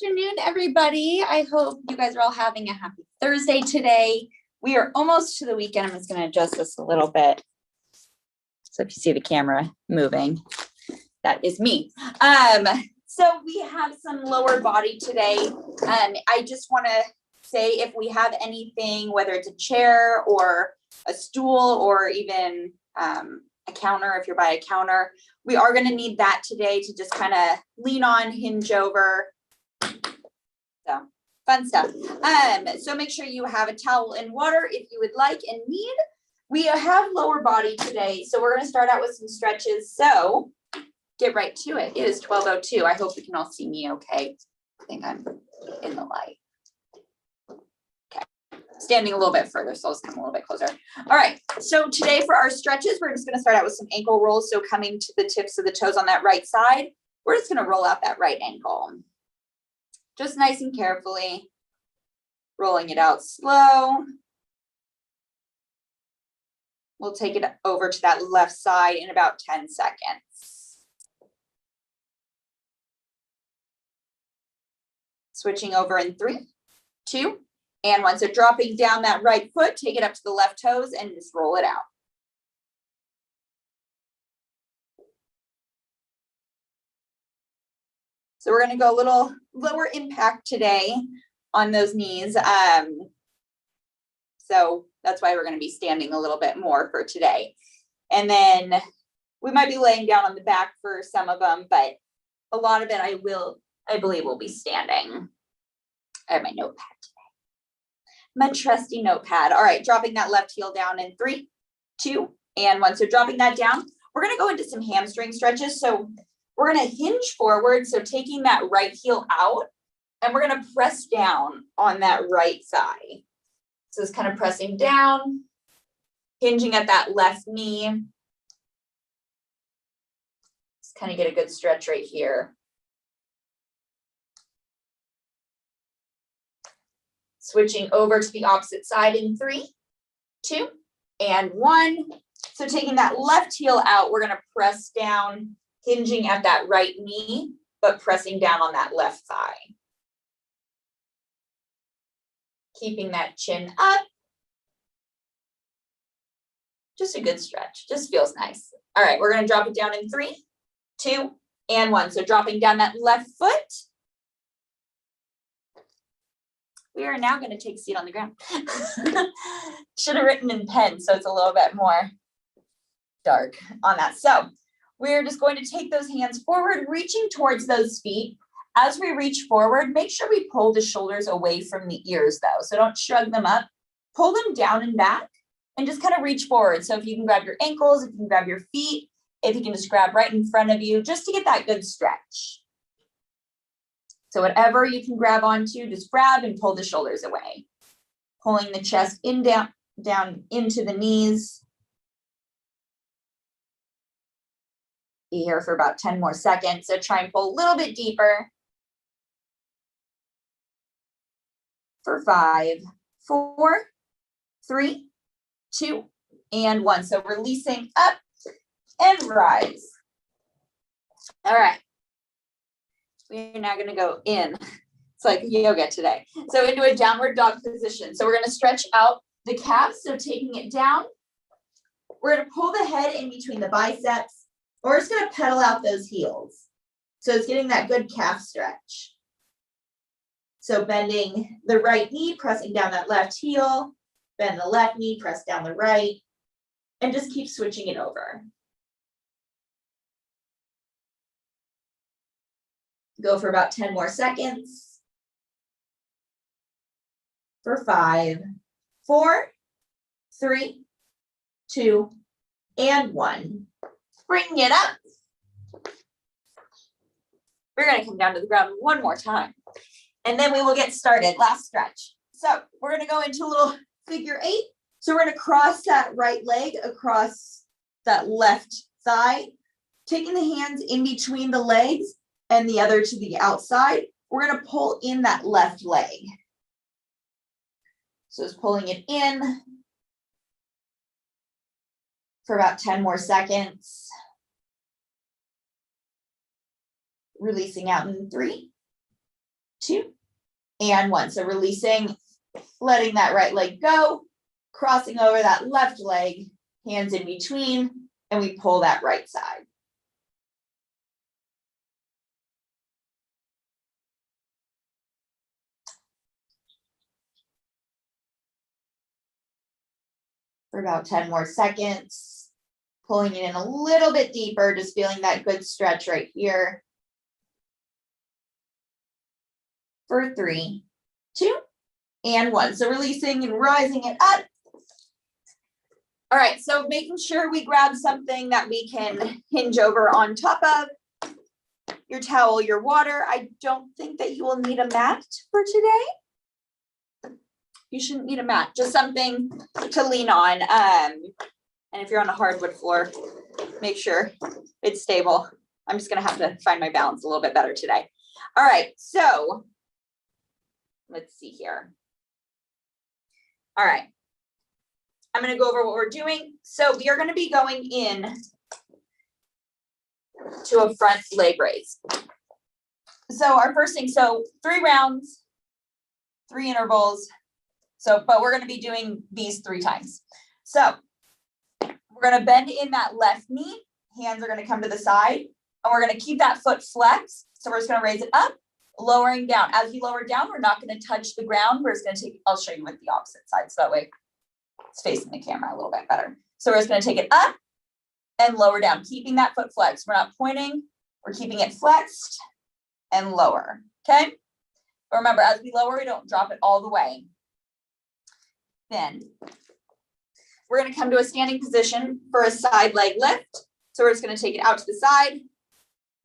afternoon, everybody. I hope you guys are all having a happy Thursday today. We are almost to the weekend. I'm just going to adjust this a little bit. So if you see the camera moving, that is me. So we have some lower body today. I just want to say if we have anything, whether it's a chair or a stool or even a counter, if you're by a counter, we are going to need that today to just kind of lean on, hinge over. So fun stuff. So make sure you have a towel and water if you would like and need. We have lower body today, so we're going to start out with some stretches. So get right to it. It is 12:02. I hope you can all see me okay. I think I'm in the light. Standing a little bit further, so let's come a little bit closer. All right, so today for our stretches, we're just going to start out with some ankle rolls. So coming to the tips of the toes on that right side, we're just going to roll out that right ankle. Just nice and carefully, rolling it out slow. We'll take it over to that left side in about 10 seconds. Switching over in 3, 2, and 1. So dropping down that right foot, take it up to the left toes and just roll it out. So we're going to go a little lower impact today on those knees. So that's why we're going to be standing a little bit more for today. And then we might be laying down on the back for some of them, but a lot of it I believe will be standing. I have my notepad today. My trusty notepad. All right, dropping that left heel down in 3, 2, and 1. So dropping that down, we're going to go into some hamstring stretches. So we're going to hinge forward. So taking that right heel out, and we're going to press down on that right thigh. So it's kind of pressing down, hinging at that left knee. Just kind of get a good stretch right here. Switching over to the opposite side in 3, 2, and 1. So taking that left heel out, we're going to press down, hinging at that right knee, but pressing down on that left thigh. Keeping that chin up. Just a good stretch. Just feels nice. All right, we're going to drop it down in 3, 2, and 1. So dropping down that left foot. We are now going to take a seat on the ground. Should have written in pen, so it's a little bit more dark on that. So we're just going to take those hands forward, reaching towards those feet. As we reach forward, make sure we pull the shoulders away from the ears though. So don't shrug them up, pull them down and back and just kind of reach forward. So if you can grab your ankles, if you can grab your feet, if you can just grab right in front of you, just to get that good stretch. So whatever you can grab onto, just grab and pull the shoulders away. Pulling the chest in, down into the knees. Be here for about 10 more seconds. So try and pull a little bit deeper. For 5, 4, 3, 2, and 1. So releasing up and rise. All right. We're now going to go in. It's like yoga today. So into a downward dog position. So we're going to stretch out the calves. So taking it down, we're going to pull the head in between the biceps. We're just going to pedal out those heels. So it's getting that good calf stretch. So bending the right knee, pressing down that left heel, bend the left knee, press down the right, and just keep switching it over. Go for about 10 more seconds. For 5, 4, 3, 2, and 1. Bring it up. We're going to come down to the ground one more time. And then we will get started. Last stretch. So we're going to go into a little figure 8. So we're going to cross that right leg across that left thigh, taking the hands in between the legs and the other to the outside. We're going to pull in that left leg. So it's pulling it in for about 10 more seconds. Releasing out in 3, 2, and 1. So releasing, letting that right leg go, crossing over that left leg, hands in between, and we pull that right side. For about 10 more seconds, pulling it in a little bit deeper, just feeling that good stretch right here. For 3, 2, and 1. So releasing and rising it up. All right, so making sure we grab something that we can hinge over on top of. Your towel, your water. I don't think that you will need a mat for today. You shouldn't need a mat, just something to lean on. And if you're on a hardwood floor, make sure it's stable. I'm just gonna have to find my balance a little bit better today. All right, so let's see here. All right, I'm gonna go over what we're doing. So we are gonna be going in to a front leg raise. So our first thing, so 3 rounds, 3 intervals. So, but we're gonna be doing these 3 times. So we're gonna bend in that left knee, hands are gonna come to the side, and we're gonna keep that foot flexed. So we're just gonna raise it up, lowering down. As we lower down, we're not gonna touch the ground. We're just gonna take, I'll show you with the opposite side, so that way it's facing the camera a little bit better. So we're just gonna take it up and lower down, keeping that foot flexed. We're not pointing, we're keeping it flexed and lower, okay? But remember, as we lower, we don't drop it all the way. Then we're gonna come to a standing position for a side leg lift. So we're just gonna take it out to the side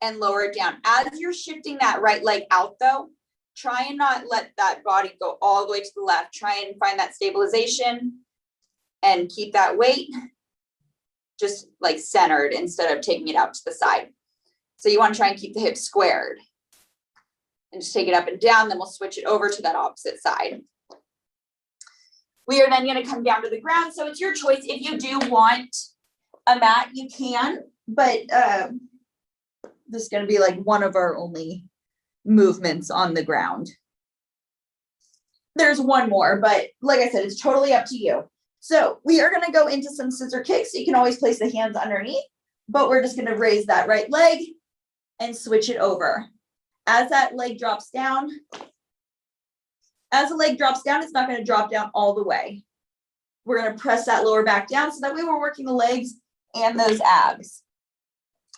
and lower it down. As you're shifting that right leg out though, try and not let that body go all the way to the left. Try and find that stabilization and keep that weight just like centered instead of taking it out to the side. So you want to try and keep the hips squared and just take it up and down. Then we'll switch it over to that opposite side. We are then going to come down to the ground. So it's your choice. If you do want a mat, you can, but this is going to be like one of our only movements on the ground. There's one more, but like I said, it's totally up to you. So we are going to go into some scissor kicks. You can always place the hands underneath, but we're just going to raise that right leg and switch it over. As that leg drops down, it's not going to drop down all the way. We're going to press that lower back down so that way we're working the legs and those abs.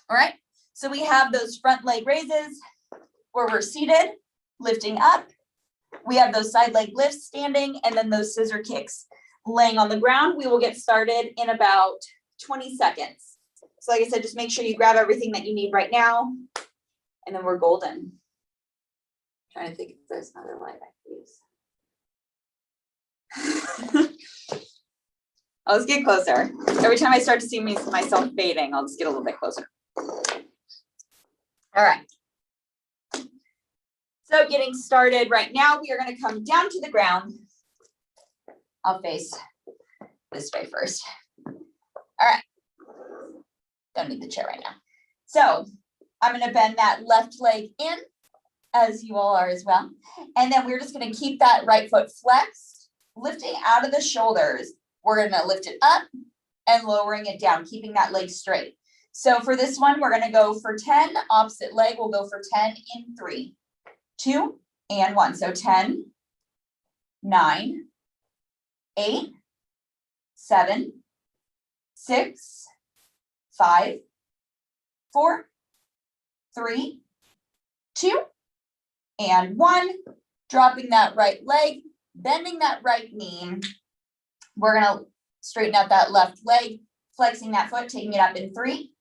All right. So we have those front leg raises where we're seated, lifting up. We have those side leg lifts standing, and then those scissor kicks laying on the ground. We will get started in about 20 seconds. So like I said, just make sure you grab everything that you need right now, and then we're golden. I'm trying to think if there's another light I can use. I'll just get closer. Every time I start to see myself fading, I'll just get a little bit closer. All right. So getting started right now, we are going to come down to the ground. I'll face this way first. All right. Don't need the chair right now. So I'm going to bend that left leg in, as you all are as well. And then we're just going to keep that right foot flexed, lifting out of the shoulders. We're going to lift it up and lowering it down, keeping that leg straight. So for this one, we're going to go for 10. Opposite leg, we'll go for 10 in 3, 2, and 1. So 10, 9, 8, 7, 6, 5, 4, 3, 2, and 1. Dropping that right leg, bending that right knee. We're going to straighten out that left leg, flexing that foot, taking it up in 3,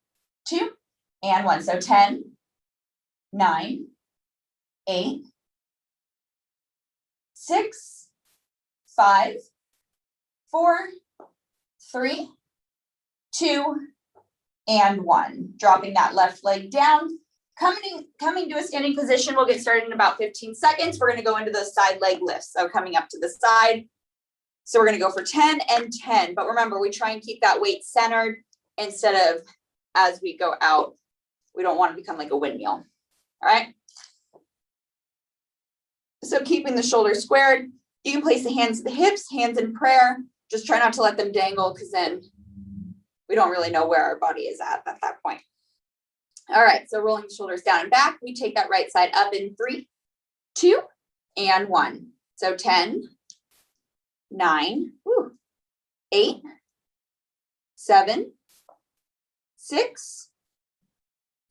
2, and 1. So 10, 9, 8, 6, 5, 4, 3, 2, and 1. Dropping that left leg down. Coming to a standing position, we'll get started in about 15 seconds. We're going to go into those side leg lifts. So coming up to the side. So we're going to go for 10 and 10. But remember, we try and keep that weight centered instead of as we go out. We don't want to become like a windmill. All right. So keeping the shoulders squared, you can place the hands at the hips, hands in prayer. Just try not to let them dangle because then we don't really know where our body is at that point. All right, so rolling the shoulders down and back. We take that right side up in 3, 2, and 1. So 10, 9, 8, 7, 6,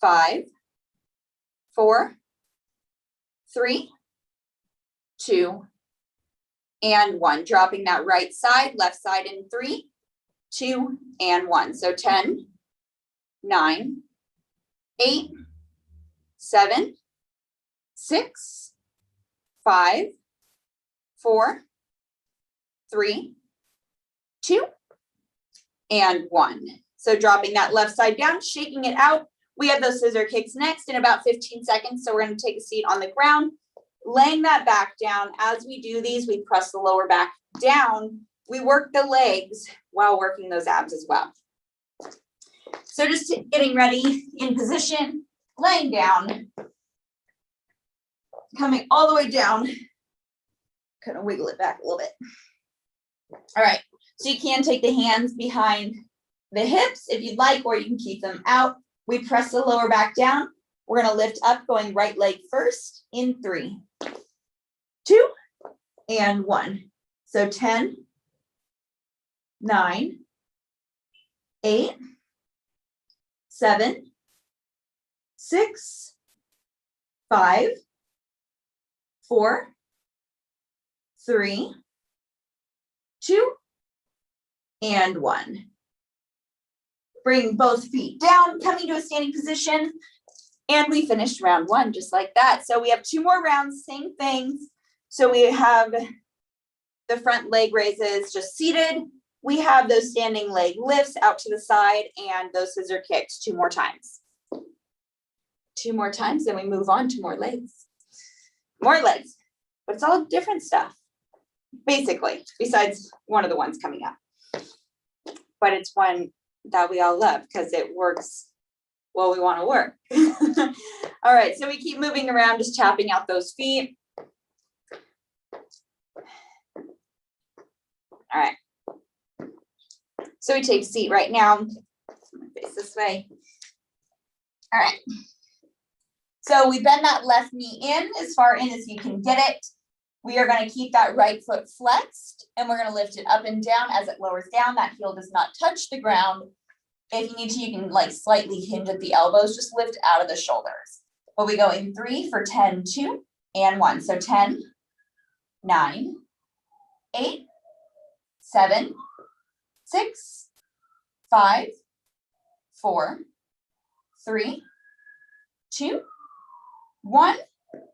5, 4, 3, 2, and 1. Dropping that right side, left side in 3, 2, and 1. So 10, 9, 8, 7, 6, 5, 4, 3, 2, and 1. So dropping that left side down, shaking it out. We have those scissor kicks next in about 15 seconds. So we're going to take a seat on the ground, laying that back down. As we do these, we press the lower back down. We work the legs while working those abs as well. So just getting ready in position, laying down, coming all the way down, kind of wiggle it back a little bit. All right, so you can take the hands behind the hips if you'd like, or you can keep them out. We press the lower back down. We're going to lift up, going right leg first in 3, 2, and 1. So 10, 9, 8, 7, 6, 5, 4, 3, 2, and 1. Bring both feet down, coming to a standing position. And we finished round 1 just like that. So we have 2 more rounds, same things. So we have the front leg raises just seated. We have those standing leg lifts out to the side and those scissor kicks 2 more times. 2 more times, then we move on to more legs. More legs, but it's all different stuff, basically, besides one of the ones coming up. But it's one that we all love because it works well, we want to work. All right, so we keep moving around, just tapping out those feet. All right. So we take a seat right now. Face this way. All right. So we bend that left knee in as far in as you can get it. We are going to keep that right foot flexed, and we're going to lift it up and down as it lowers down. That heel does not touch the ground. If you need to, you can like slightly hinge at the elbows, just lift out of the shoulders. But we go in 3 for 10, 2, and 1. So 10, 9, 8, 7, 6, 5, 4, 3, 2, 1.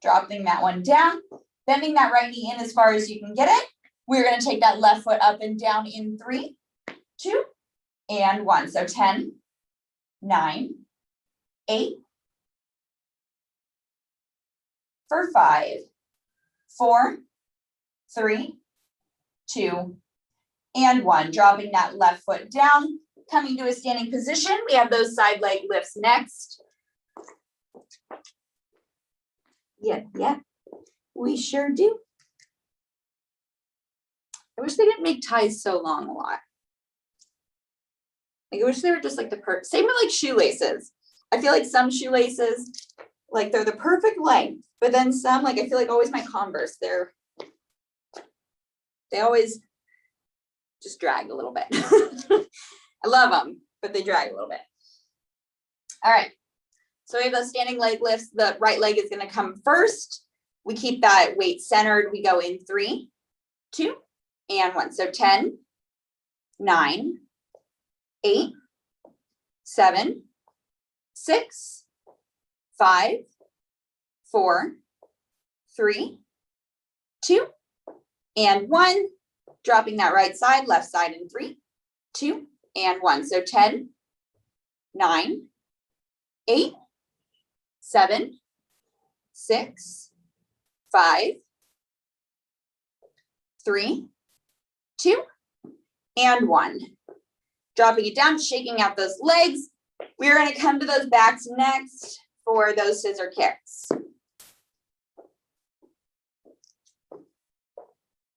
Dropping that one down, bending that right knee in as far as you can get it. We're going to take that left foot up and down in 3, 2, and 1. So 10, 9, 8, for 5, 4, 3, 2, and 1. Dropping that left foot down, coming to a standing position. We have those side leg lifts next. Yeah, we sure do. I wish they didn't make ties so long a lot. Like, I wish they were just like the perfect, same with like shoelaces. I feel like some shoelaces, like they're the perfect length, but then some, like I feel like always my Converse, they always just drag a little bit. I love them, but they drag a little bit. All right, so we have those standing leg lifts. The right leg is going to come first. We keep that weight centered. We go in 3, 2, and 1. So 10, 9, 8, 7, 6, 5, 4, 3, 2, and 1. Dropping that right side, left side in 3, 2, and 1. So 10, 9, 8, 7, 6, 5, 3, 2, and 1. Dropping it down, shaking out those legs. We're going to come to those backs next for those scissor kicks.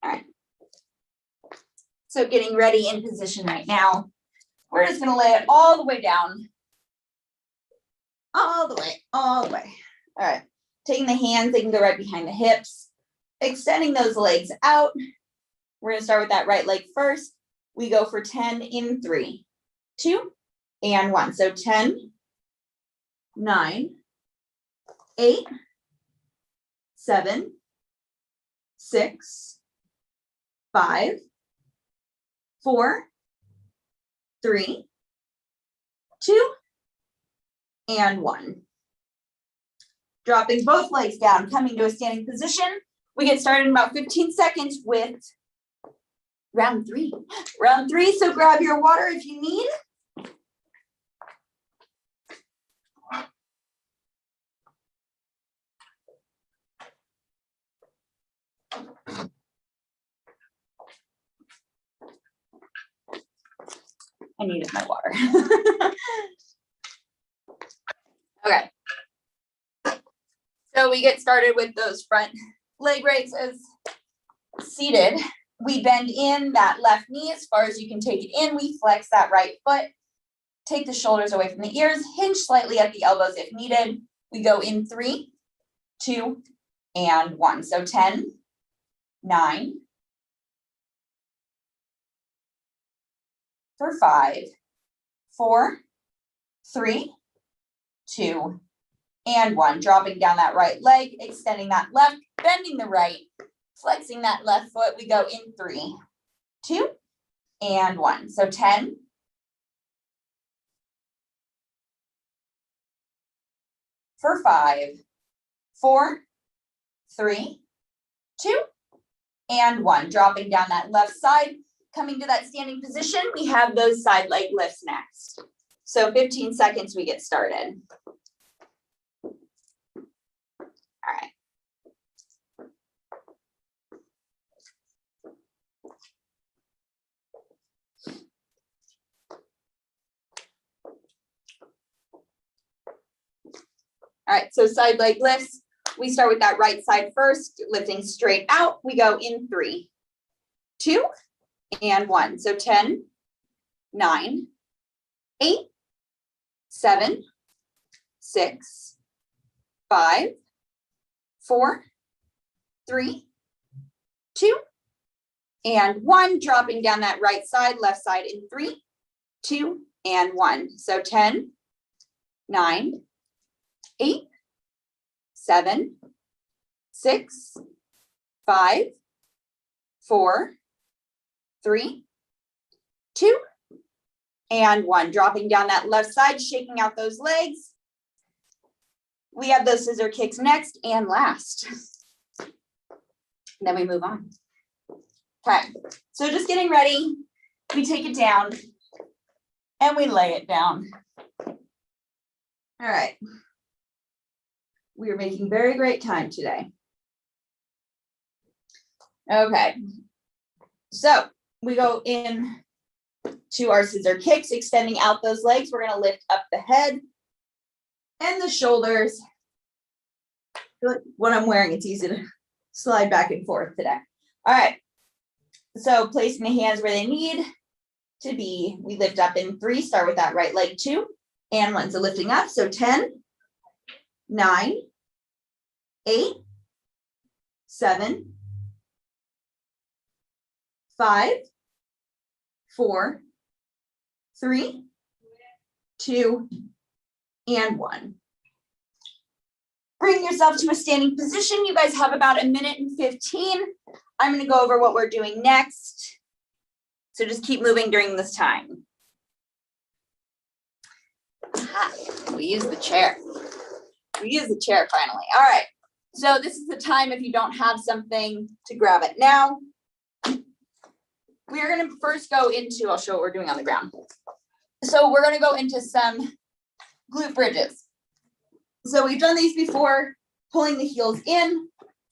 All right. So getting ready in position right now. We're just gonna lay it all the way down. All the way, all the way. All right. Taking the hands, they can go right behind the hips. Extending those legs out. We're gonna start with that right leg first. We go for 10 in 3, 2, and 1. So 10, 9, 8, 7, 6, 5, 4, 3, 2, and 1. Dropping both legs down, coming to a standing position. We get started in about 15 seconds with round 3. Round 3, so grab your water if you need. I needed my water. Okay. So we get started with those front leg raises. Seated, we bend in that left knee as far as you can take it in. We flex that right foot. Take the shoulders away from the ears. Hinge slightly at the elbows if needed. We go in 3, 2, and 1. So 10, 9, for 5, 4, 3, 2, and 1. Dropping down that right leg, extending that left, bending the right, flexing that left foot. We go in 3, 2, and 1. So 10, for 5, 4, 3, 2, and 1. Dropping down that left side, coming to that standing position. We have those side leg lifts next. So 15 seconds, we get started. All right. All right, so side leg lifts. We start with that right side first, lifting straight out. We go in 3, 2, and 1. So 10, 9, 8, 7, 6, 5, 4, 3, 2, and 1. Dropping down that right side, left side in 3, 2, and 1. So 10, 9, 8, 7, 6, 5, 4, 3, 2, and 1. Dropping down that left side, shaking out those legs. We have those scissor kicks next and last. Then we move on. Okay, so just getting ready. We take it down and we lay it down. All right. We are making very great time today. Okay, so we go in to our scissor kicks, extending out those legs. We're going to lift up the head and the shoulders. I feel like what I'm wearing, it's easy to slide back and forth today. All right, so placing the hands where they need to be. We lift up in 3, start with that right leg, 2, and 1. So lifting up, so 10, 9, 8, 7, 5, 4, 3, 2, and 1. Bring yourself to a standing position. You guys have about 1:15. I'm going to go over what we're doing next. So just keep moving during this time. Aha, we use the chair. We use the chair finally. All right. So this is the time if you don't have something to grab it now. We're going to first go into, I'll show what we're doing on the ground. So we're going to go into some glute bridges. So we've done these before, pulling the heels in,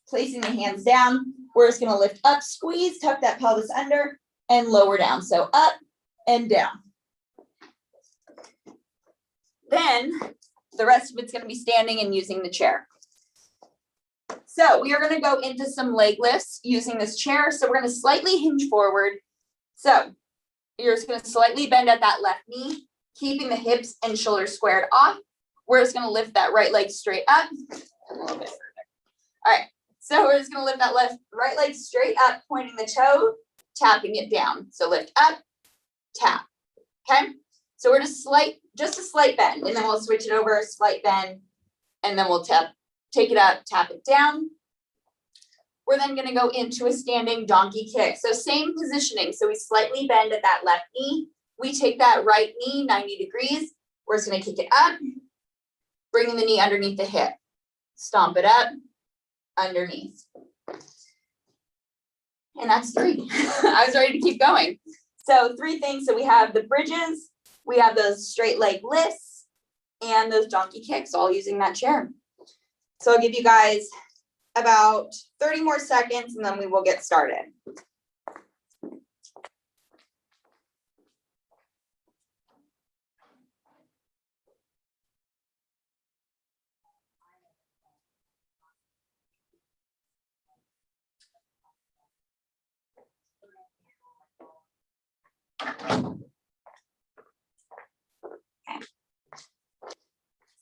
placing the hands down. We're just going to lift up, squeeze, tuck that pelvis under, and lower down. So up and down. Then the rest of it's going to be standing and using the chair. So we are going to go into some leg lifts using this chair. So we're going to slightly hinge forward. So you're just going to slightly bend at that left knee, keeping the hips and shoulders squared off. We're just going to lift that right leg straight up. A little bit further. All right. So we're just going to lift that right leg straight up, pointing the toe, tapping it down. So lift up, tap. Okay. So we're just a slight bend, and then we'll switch it over, slight bend, and then we'll take it up, tap it down. We're then going to go into a standing donkey kick. So same positioning. So we slightly bend at that left knee. We take that right knee 90 degrees. We're just going to kick it up, bringing the knee underneath the hip. Stomp it up, underneath. And that's 3. I was ready to keep going. So 3 things. So we have the bridges, we have those straight leg lifts, and those donkey kicks, all using that chair. So I'll give you guys about 30 more seconds, and then we will get started.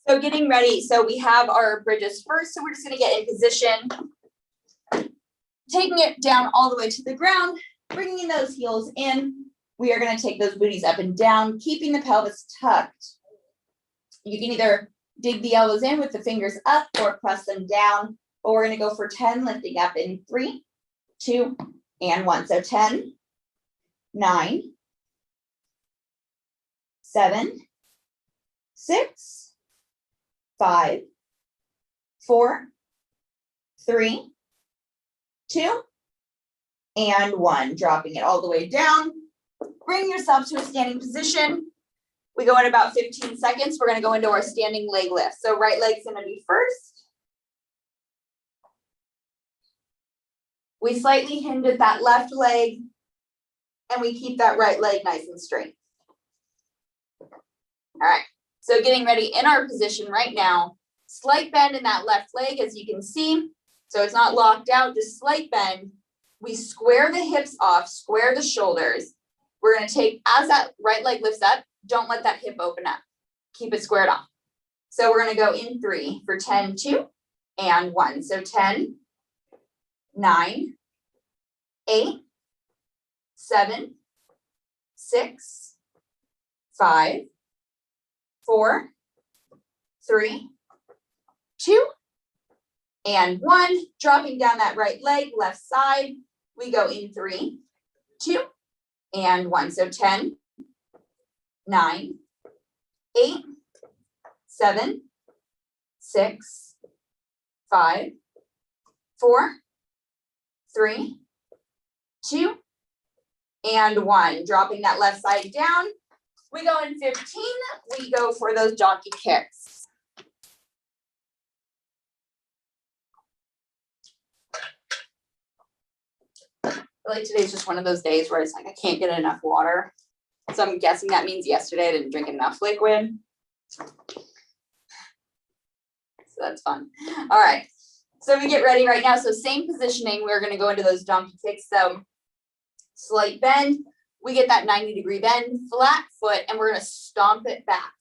So getting ready. So we have our bridges first. So we're just going to get in position, taking it down all the way to the ground, bringing those heels in. We are going to take those booties up and down, keeping the pelvis tucked. You can either dig the elbows in with the fingers up or press them down. But we're going to go for 10, lifting up in 3, 2, and 1. So 10, 9, 7, 6, 5, 4, 3, 2, and 1. Dropping it all the way down. Bring yourself to a standing position. We go in about 15 seconds. We're going to go into our standing leg lift. So right leg's going to be first. We slightly hinge at that left leg, and we keep that right leg nice and straight. All right. So getting ready in our position right now, slight bend in that left leg, as you can see. So it's not locked out, just slight bend. We square the hips off, square the shoulders. We're going to take, as that right leg lifts up, don't let that hip open up. Keep it squared off. So we're going to go in 3 for 10, 2, and 1. So 10, 9, 8, 7, 6, 5, 4, 3, 2, and 1. Dropping down that right leg, left side. We go in 3, 2, and 1. So 10, 9, 8, 7, 6, 5, 4, 3, 2, and 1. Dropping that left side down. We go in 15, we go for those donkey kicks. I feel like today's just one of those days where it's like I can't get enough water. So I'm guessing that means yesterday I didn't drink enough liquid. So that's fun. All right. So we get ready right now. So same positioning, we're going to go into those donkey kicks. So slight bend. We get that 90-degree bend, flat foot, and we're going to stomp it back.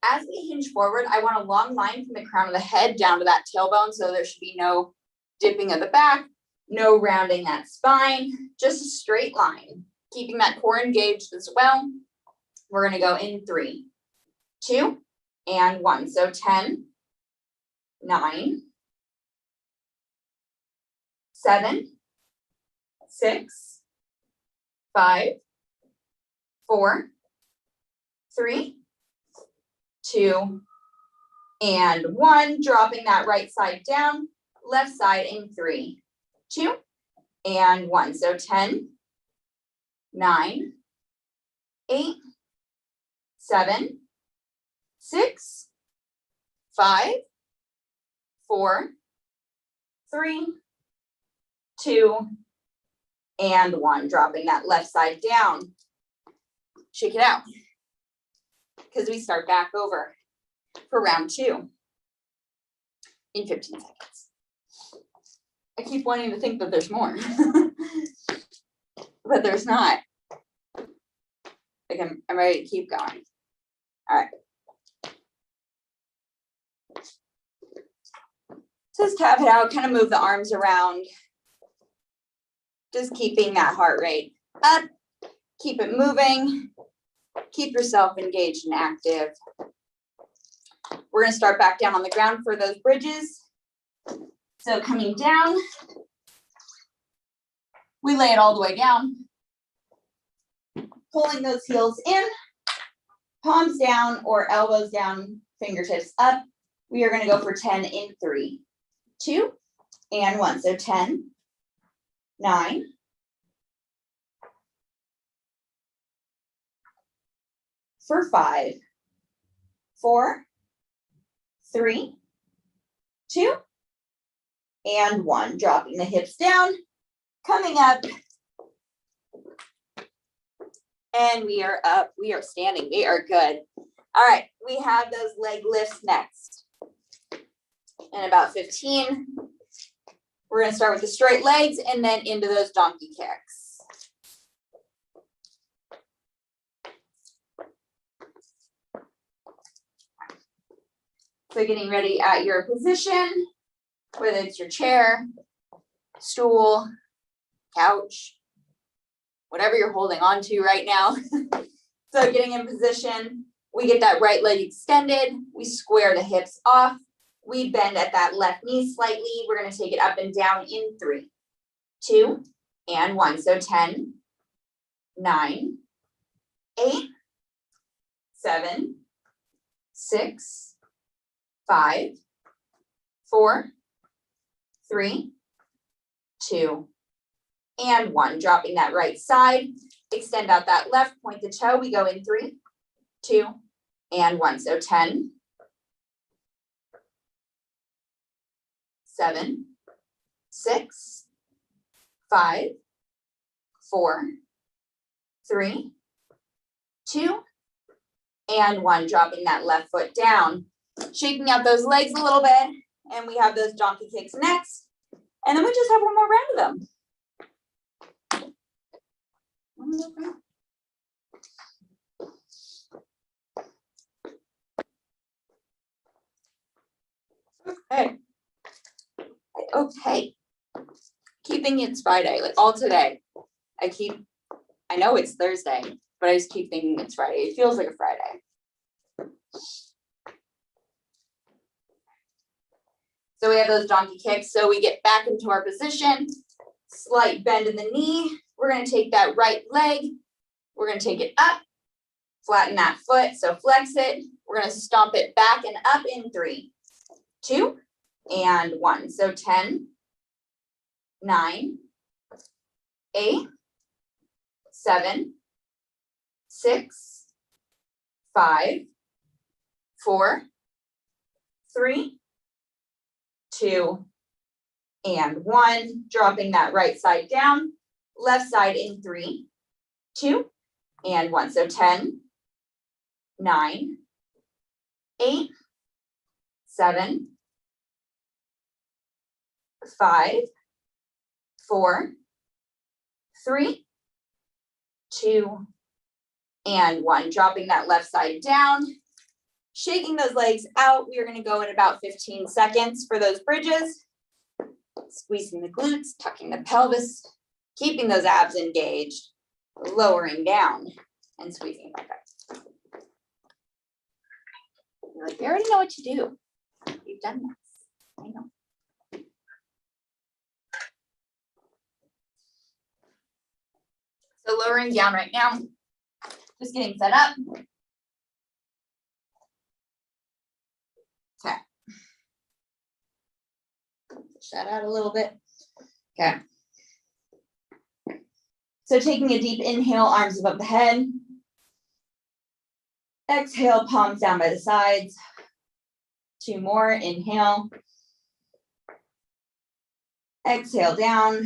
As we hinge forward, I want a long line from the crown of the head down to that tailbone, so there should be no dipping of the back, no rounding that spine, just a straight line, keeping that core engaged as well. We're going to go in 3, 2, and 1. So 10, 9, 7, 6, 5, 4, 3, 2, and 1. Dropping that right side down, left side in 3, 2, and 1. So 10, 9, 8, 7, 6, 5, 4, 3, 2, and 1. Dropping that left side down. Shake it out, because we start back over for round 2 in 15 seconds. I keep wanting to think that there's more, but there's not. Like I'm ready to keep going. All right. So just tap it out, kind of move the arms around. Just keeping that heart rate up. Keep it moving. Keep yourself engaged and active. We're going to start back down on the ground for those bridges. So coming down, we lay it all the way down. Pulling those heels in, palms down or elbows down, fingertips up. We are going to go for 10 in 3, 2, and 1. So 10, 9, 5, 4, 3, 2, and 1. Dropping the hips down, coming up. And we are up, we are standing, we are good. All right, we have those leg lifts next. In about 15, we're gonna start with the straight legs and then into those donkey kicks. So getting ready at your position, whether it's your chair, stool, couch, whatever you're holding on to right now. So getting in position, we get that right leg extended, we square the hips off, we bend at that left knee slightly. We're going to take it up and down in 3, 2, and 1. So 10, 9, 8, 7, 6, 5, 4, 3, 2, and 1. Dropping that right side, extend out that left, point the toe. We go in 3, 2, and 1. So 10, 7, 6, 5, 4, 3, 2, and 1. Dropping that left foot down, shaking out those legs a little bit, and we have those donkey kicks next. And then we just have one more round of them. Okay. Keeping it's Friday, like all today. I know it's Thursday, but I just keep thinking it's Friday. It feels like a Friday. So we have those donkey kicks. So we get back into our position, slight bend in the knee. We're going to take that right leg. We're going to take it up, flatten that foot. So flex it. We're going to stomp it back and up in 3, 2, and 1. So 10, 9, 8, 7, 6, 5, 4, 3, 2, and 1. Dropping that right side down, left side in 3, 2, and 1. So 10, 9, 8, 7, 5, 4, 3, 2, and 1. Dropping that left side down, shaking those legs out. We are going to go in about 15 seconds for those bridges. Squeezing the glutes, tucking the pelvis, keeping those abs engaged, lowering down and squeezing back up. You're like, you already know what to do. You've done this. I know. So lowering down right now, just getting set up. Okay. Push that out a little bit. Okay. So taking a deep inhale, arms above the head. Exhale, palms down by the sides. 2 more, inhale. Exhale down.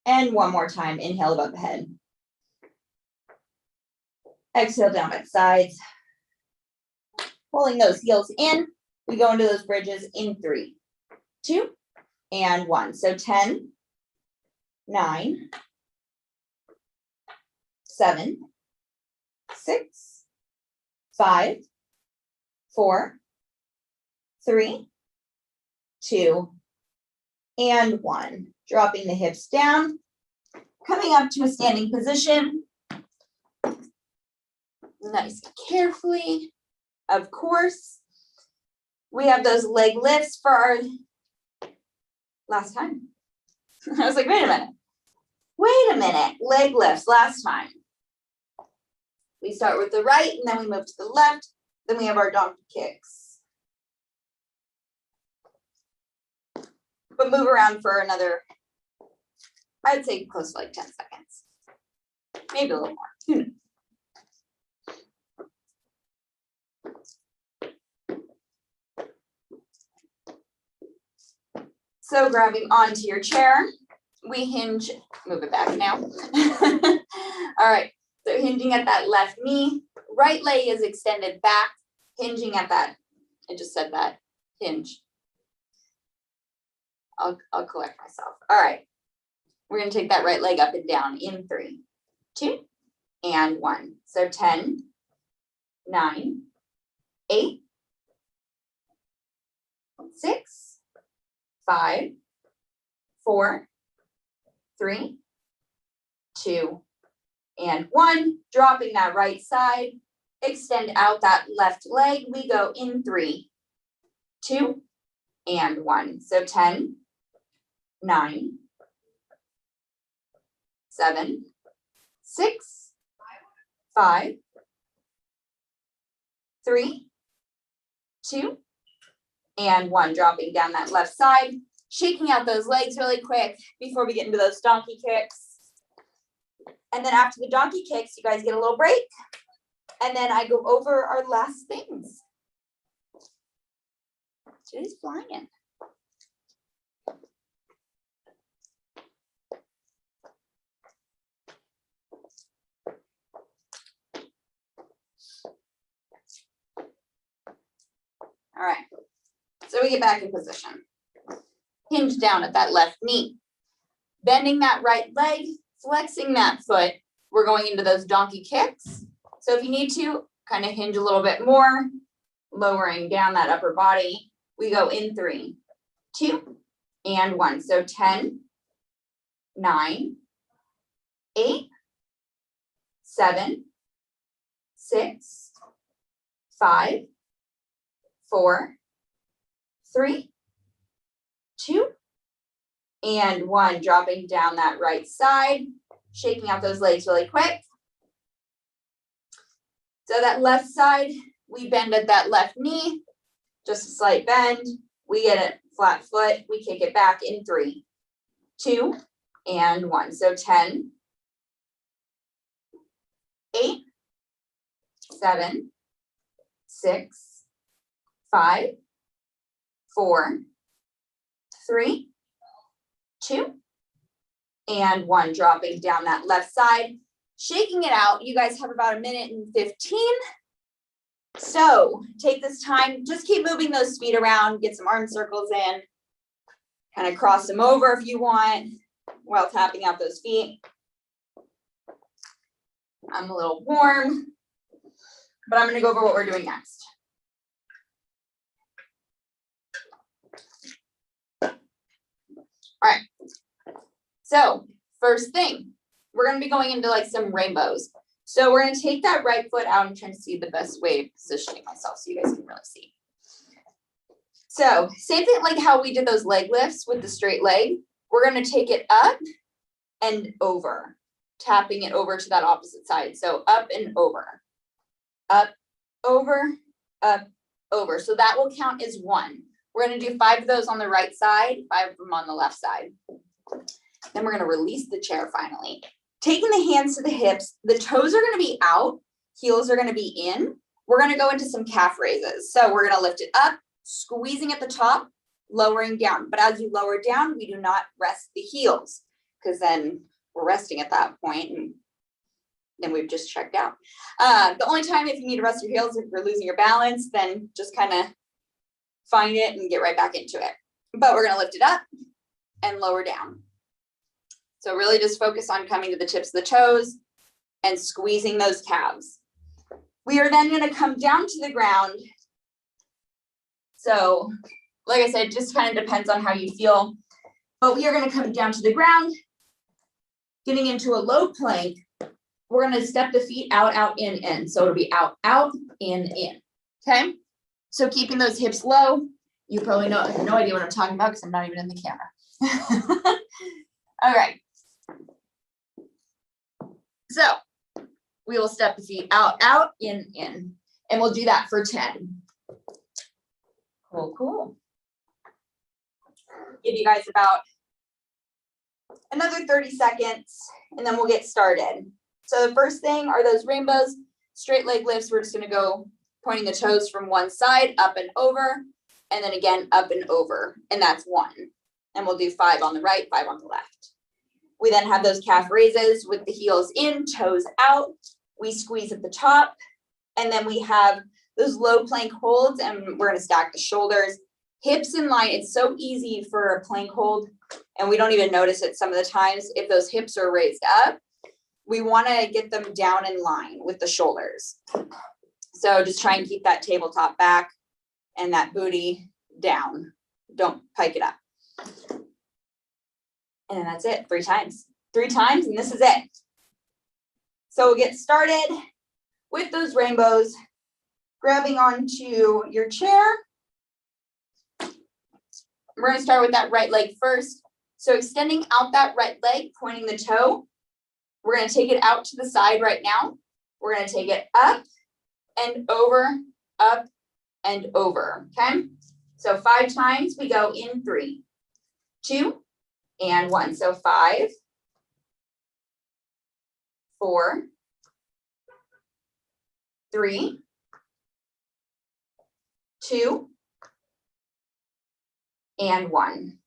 And 1 more time, inhale above the head. Exhale down by the sides. Pulling those heels in, we go into those bridges in 3, 2, and 1. So 10, 9, 7, 6, 5, 4, 3, 2, and 1. Dropping the hips down, coming up to a standing position. Nice and carefully. Of course, we have those leg lifts for our last time. I was like, wait a minute, leg lifts last time. We start with the right and then we move to the left. Then we have our donkey kicks. But move around for another, I'd say close to like 10 seconds. Maybe a little more. Who knows? So grabbing onto your chair, we hinge, move it back now. All right, so hinging at that left knee, right leg is extended back, hinging at that, I just said that, hinge. I'll collect myself. All right, we're gonna take that right leg up and down in 3, 2, and 1. So 10, 9, 8, 6, 5, 4, 3, 2, and 1. Dropping that right side, extend out that left leg. We go in 3, 2, and 1. So 10, 9, 7, 6, 5, 3, 2, and 1. Dropping down that left side, shaking out those legs really quick before we get into those donkey kicks. And then after the donkey kicks, you guys get a little break. And then I go over our last things. Today's flying. All right, so we get back in position. Hinge down at that left knee. Bending that right leg, flexing that foot. We're going into those donkey kicks. So if you need to, kind of hinge a little bit more, lowering down that upper body. We go in 3, 2, and 1. So 10, 9, 8, 7, 6, 5, 4, 3, 2, and 1. Dropping down that right side, shaking out those legs really quick. So that left side, we bend at that left knee, just a slight bend. We get a flat foot, we kick it back in 3, 2, and 1. So 10, 8, 7, 6, 5, 4, 3, 2, and 1. Dropping down that left side, shaking it out. You guys have about 1:15. So take this time, just keep moving those feet around, get some arm circles in, kind of cross them over if you want while tapping out those feet. I'm a little warm, but I'm going to go over what we're doing next. All right, so first thing, we're going to be going into like some rainbows. So we're going to take that right foot out and try to see the best way of positioning myself so you guys can really see. So same thing like how we did those leg lifts with the straight leg. We're going to take it up and over, tapping it over to that opposite side. So up and over, up, over, up, over. So that will count as 1. We're going to do 5 of those on the right side, 5 of them on the left side. Then we're going to release the chair finally. Taking the hands to the hips, the toes are going to be out, heels are going to be in. We're going to go into some calf raises. So we're going to lift it up, squeezing at the top, lowering down. But as you lower down, we do not rest the heels because then we're resting at that point and then we've just checked out. The only time if you need to rest your heels, if you're losing your balance, then just kind of find it and get right back into it. but we're going to lift it up and lower down. So really just focus on coming to the tips of the toes and squeezing those calves. We are then going to come down to the ground. So like I said, it just kind of depends on how you feel, but we are going to come down to the ground, getting into a low plank. We're going to step the feet out, out, in. So it'll be out, out, in. Okay. So keeping those hips low. You probably have no idea what I'm talking about because I'm not even in the camera. All right. So we will step the feet out, out, in, and we'll do that for 10. Cool, cool. Give you guys about another 30 seconds, and then we'll get started. So the first thing are those rainbows, straight leg lifts. We're just going to go pointing the toes from one side, up and over, and then again, up and over, and that's 1. And we'll do 5 on the right, 5 on the left. We then have those calf raises with the heels in, toes out. We squeeze at the top, and then we have those low plank holds, and we're going to stack the shoulders, hips in line. It's so easy for a plank hold, and we don't even notice it some of the times. If those hips are raised up, we want to get them down in line with the shoulders. So just try and keep that tabletop back and that booty down. Don't pike it up. And then that's it, 3 times. 3 times, and this is it. So we'll get started with those rainbows, grabbing onto your chair. We're going to start with that right leg first. So extending out that right leg, pointing the toe. We're going to take it out to the side right now. We're going to take it up and over, up and over, okay? So 5 times, we go in 3, 2, and 1. So 5, 4, 3, 2, and 1.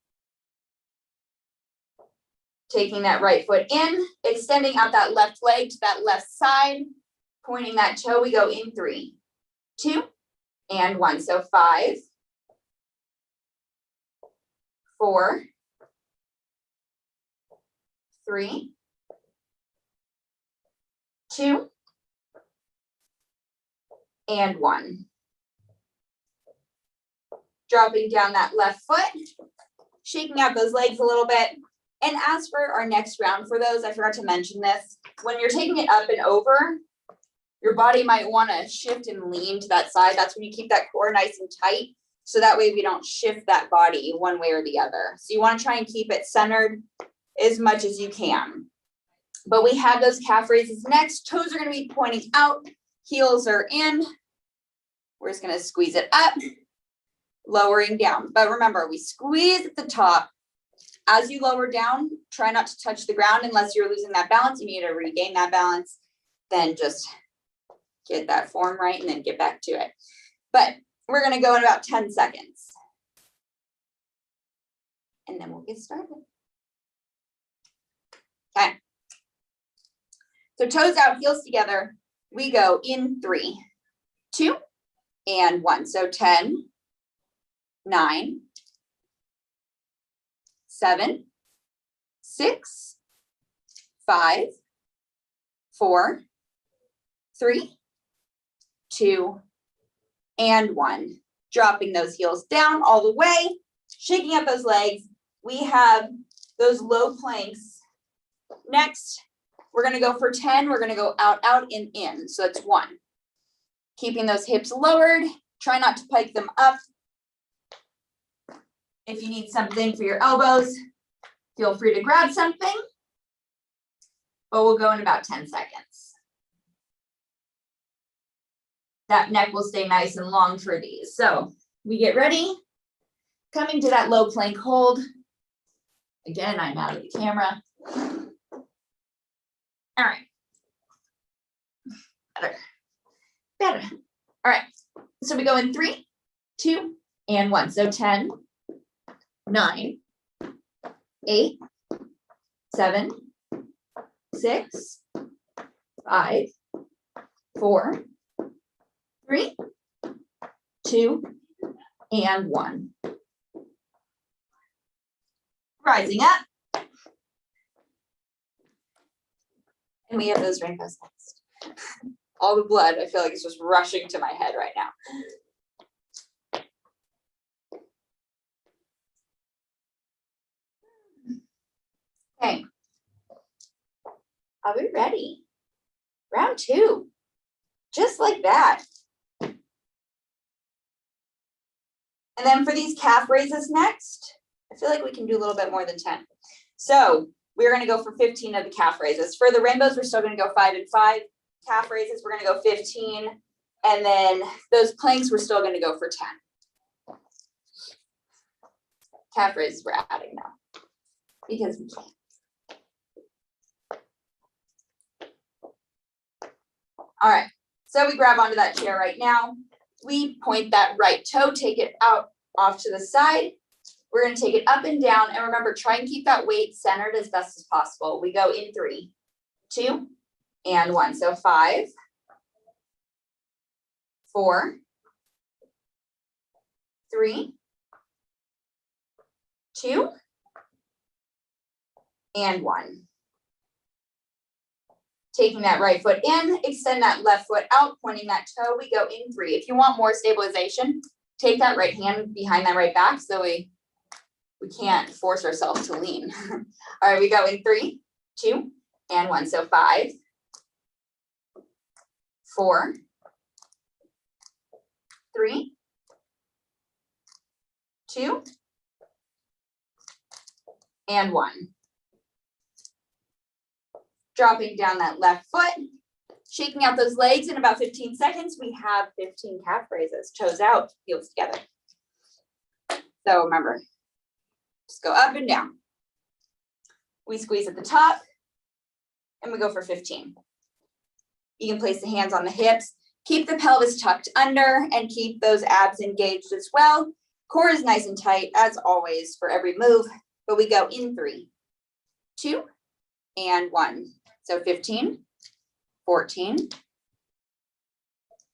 Taking that right foot in, extending out that left leg to that left side, pointing that toe, we go in 3, 2, and 1. So 5, 4, 3, 2, and 1. Dropping down that left foot, shaking out those legs a little bit. And as for our next round for those, I forgot to mention this. When you're taking it up and over, your body might want to shift and lean to that side. That's when you keep that core nice and tight. So that way we don't shift that body one way or the other. So you want to try and keep it centered as much as you can. But we have those calf raises next. Toes are going to be pointing out. Heels are in. We're just going to squeeze it up, lowering down. But remember, we squeeze at the top. As you lower down, try not to touch the ground unless you're losing that balance. You need to regain that balance. Then just get that form right and then get back to it. But we're going to go in about 10 seconds. And then we'll get started. Okay. So toes out, heels together. We go in 3, 2, and 1. So 10, 9, 7, 6, 5, 4, 3, 2, and 1. Dropping those heels down all the way, shaking up those legs. We have those low planks. Next, we're going to go for 10. We're going to go out, out, in. So that's 1. Keeping those hips lowered. Try not to pike them up. If you need something for your elbows, feel free to grab something. But we'll go in about 10 seconds. That neck will stay nice and long for these. So we get ready. Coming to that low plank hold. Again, I'm out of the camera. All right. Better. All right. So we go in 3, 2, and 1. So 10, 9, 8, 7, 6, 5, 4, 3, 2, and 1. Rising up. And we have those rainbows next. All the blood, I feel like it's just rushing to my head right now. Okay. Are we ready? Round 2. Just like that. And then for these calf raises next, I feel like we can do a little bit more than 10. So we're going to go for 15 of the calf raises. For the rainbows, we're still going to go 5 and 5. Calf raises, we're going to go 15. And then those planks, we're still going to go for 10. Calf raises, we're adding now because we can. All right, so we grab onto that chair right now. We point that right toe, take it out off to the side. We're going to take it up and down. And remember, try and keep that weight centered as best as possible. We go in 3, 2, and 1. So 5, 4, 3, 2, and 1. Taking that right foot in, extend that left foot out, pointing that toe, we go in 3. If you want more stabilization, take that right hand behind that right back so we can't force ourselves to lean. All right, we go in 3, 2, and 1. So 5, 4, 3, 2, and 1. Dropping down that left foot, shaking out those legs in about 15 seconds. We have 15 calf raises, toes out, heels together. So remember, just go up and down. We squeeze at the top and we go for 15. You can place the hands on the hips, keep the pelvis tucked under and keep those abs engaged as well. Core is nice and tight as always for every move, but we go in 3, 2, and 1. So 15, 14,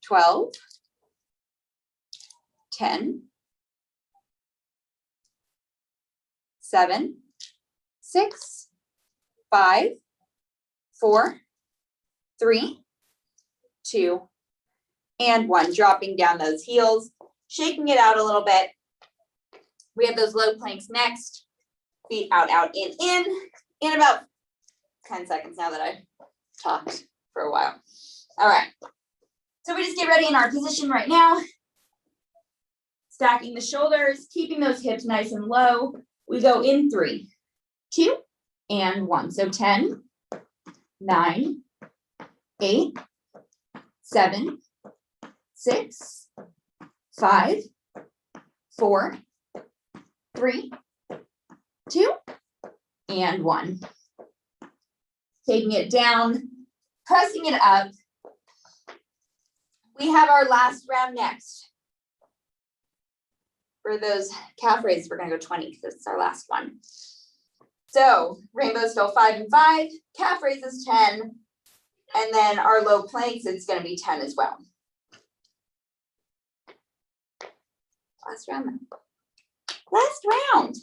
12, 10, 7, 6, 5, 4, 3, 2, and 1. Dropping down those heels, shaking it out a little bit. We have those low planks next. Feet out, out, in about 10 seconds now that I talked for a while. All right. So we just get ready in our position right now. Stacking the shoulders, keeping those hips nice and low. We go in 3, 2, and 1. So 10, 9, 8, 7, 6, 5, 4, 3, 2, and 1. Taking it down, pressing it up. We have our last round next. For those calf raises, we're going to go 20 because it's our last one. So rainbows go 5 and 5, calf raises 10, and then our low planks, it's going to be 10 as well. Last round then. Last round.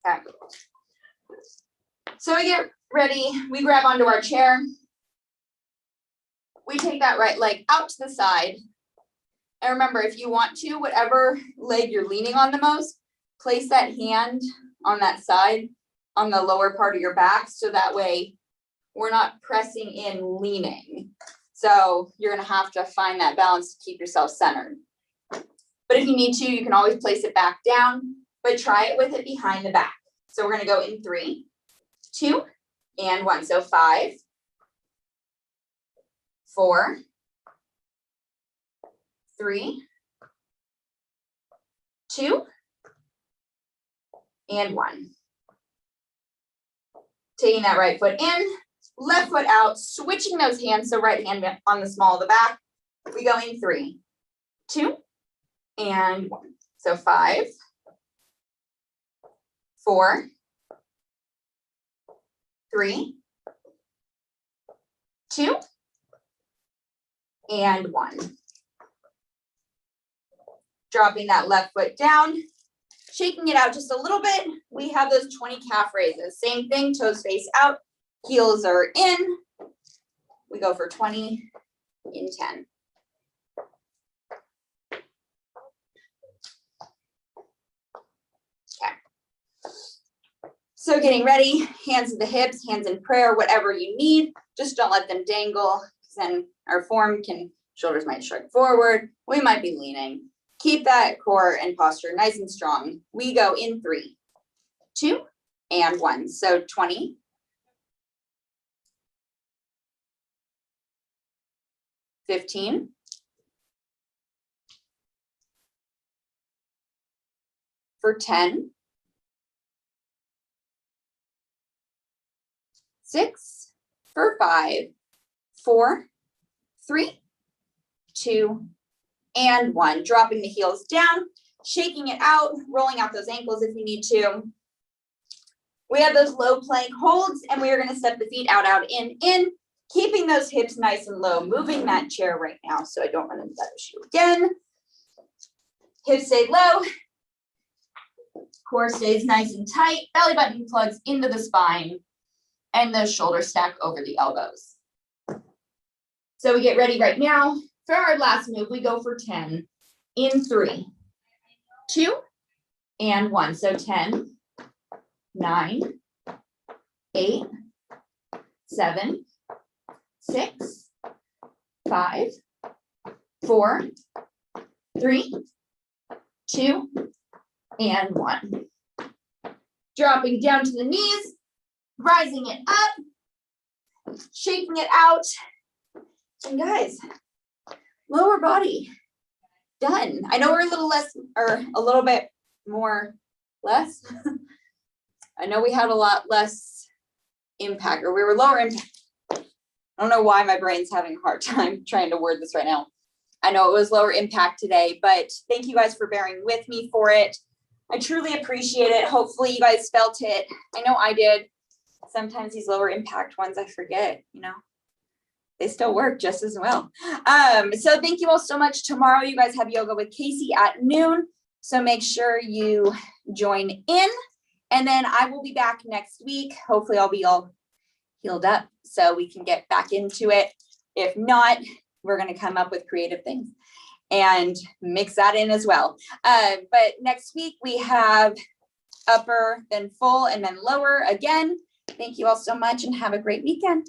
Okay. So we get ready, we grab onto our chair. We take that right leg out to the side. And remember, if you want to, whatever leg you're leaning on the most, place that hand on that side, on the lower part of your back, so that way we're not pressing in, leaning. So you're gonna have to find that balance to keep yourself centered. But if you need to, you can always place it back down, but try it with it behind the back. So we're gonna go in 3, 2, and 1. So 5, 4, 3, 2, and 1. Taking that right foot in, left foot out, switching those hands. So right hand on the small of the back. We go in 3, 2, and 1. So 5, 4, 3, 2, and 1. Dropping that left foot down, shaking it out just a little bit. We have those 20 calf raises. Same thing, toes face out, heels are in. We go for 20 in 10. Okay. So getting ready, hands at the hips, hands in prayer, whatever you need. Just don't let them dangle, because then our form can, shoulders might shrug forward. We might be leaning. Keep that core and posture nice and strong. We go in 3, 2, and 1. So 20. 15. 10. 6. 5. 4. 3. 2. And 1. Dropping the heels down, shaking it out, rolling out those ankles if you need to. We have those low plank holds, and we are going to step the feet out, in, keeping those hips nice and low, moving that chair right now so I don't run into that issue again. Hips stay low. Core stays nice and tight. Belly button plugs into the spine, and those shoulders stack over the elbows. So we get ready right now. For our last move, we go for 10 in 3, 2, and 1. So 10, 9, 8, 7, 6, 5, 4, 3, 2, and 1. Dropping down to the knees, rising it up, shaking it out. And guys, lower body done. I know we're a little less, or a little bit more less. I know we had a lot less impact, or we were lower impact. I don't know why my brain's having a hard time trying to word this right now. I know it was lower impact today, but thank you guys for bearing with me for it. I truly appreciate it. Hopefully you guys felt it. I know I did. Sometimes these lower impact ones, I forget, you know. They still work just as well. So thank you all so much. Tomorrow you guys have yoga with Casey at noon. So make sure you join in. And then I will be back next week. Hopefully I'll be all healed up so we can get back into it. If not, we're going to come up with creative things and mix that in as well. But next week we have upper, then full, and then lower again. Thank you all so much and have a great weekend.